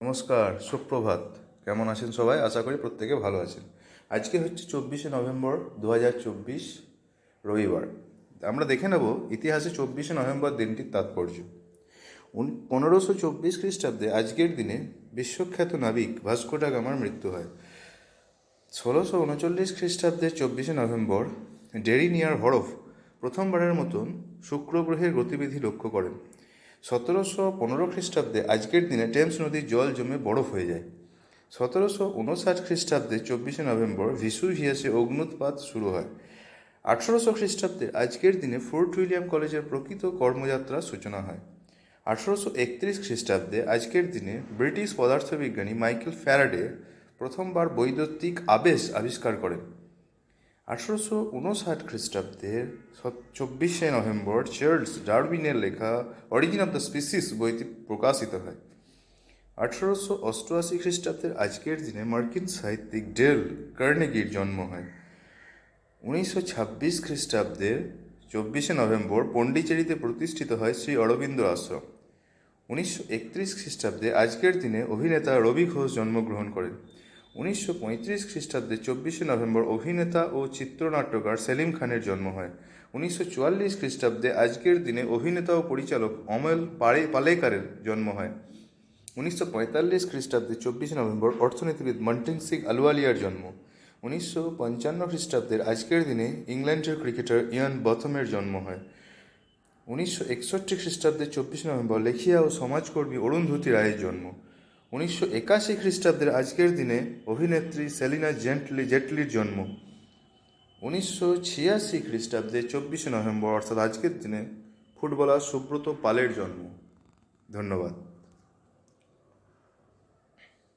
নমস্কার, সুপ্রভাত। কেমন আছেন সবাই? আশা করি প্রত্যেকে ভালো আছেন। আজকে হচ্ছে 24শে নভেম্বর 2024, রবিবার। আমরা দেখে নেব ইতিহাসে 24শে নভেম্বর দিনটির তাৎপর্য। 1524 খ্রিস্টাব্দে আজকের দিনে বিশ্বখ্যাত নাবিক ভাস্কো ডা গামার মৃত্যু হয়। 1639 খ্রিস্টাব্দের 24শে নভেম্বর ডেরিনিয়ার হরফ প্রথমবারের মতন শুক্র গ্রহের গতিবিধি লক্ষ্য করেন। 1715 খ্রিস্টাব্দে আজকের দিনে টেমস নদীর জল জমে বরফ হয়ে যায়। 1759 খ্রিস্টাব্দে 24শে নভেম্বর ভিসুভিয়াসে অগ্নুৎপাত শুরু হয়। 1800 খ্রিস্টাব্দে আজকের দিনে ফোর্ট উইলিয়াম কলেজের প্রকৃত কর্মযাত্রার সূচনা হয়। 1831 খ্রিস্টাব্দে আজকের দিনে ব্রিটিশ পদার্থবিজ্ঞানী মাইকেল ফ্যারাডে প্রথমবার বৈদ্যুতিক আবেশ আবিষ্কার করেন। 1859 খ্রিস্টাব্দের 24শে নভেম্বর চার্লস ডারউইনের লেখা অরিজিন অফ দ্য স্পিসিস বইটি প্রকাশিত হয়। 1888 খ্রিস্টাব্দের আজকের দিনে মার্কিন সাহিত্যিক ডেল কার্নেগির জন্ম হয়। 1926 খ্রিস্টাব্দের 24শে নভেম্বর পণ্ডিচেরিতে প্রতিষ্ঠিত হয় শ্রী অরবিন্দ আশ্রম। 1931 খ্রিস্টাব্দে আজকের দিনে অভিনেতা রবি ঘোষ জন্মগ্রহণ করেন। 1935 খ্রিস্টাব্দে 24শে নভেম্বর অভিনেতা ও চিত্রনাট্যকার সেলিম খানের জন্ম হয়। 1944 খ্রিস্টাব্দে আজকের দিনে অভিনেতা ও পরিচালক অমল পালেকারের জন্ম হয়। 1945 খ্রিস্টাব্দে 24শে নভেম্বর অর্থনীতিবিদ মন্টেন সিং আলুওয়ালিয়ার জন্ম। 1955 খ্রিস্টাব্দের আজকের দিনে ইংল্যান্ডের ক্রিকেটার ইয়ান বথমের জন্ম হয়। 1961 খ্রিস্টাব্দের 24শে নভেম্বর লেখিয়া ও সমাজকর্মী অরুন্ধতী রায়ের জন্ম। 1981 খ্রিস্টাব্দের আজকের দিনে অভিনেত্রী সেলিনা জেটলির জন্ম। 1986 খ্রিস্টাব্দে 24শে নভেম্বর অর্থাৎ আজকের দিনে ফুটবলার সুব্রত পালের জন্ম। ধন্যবাদ।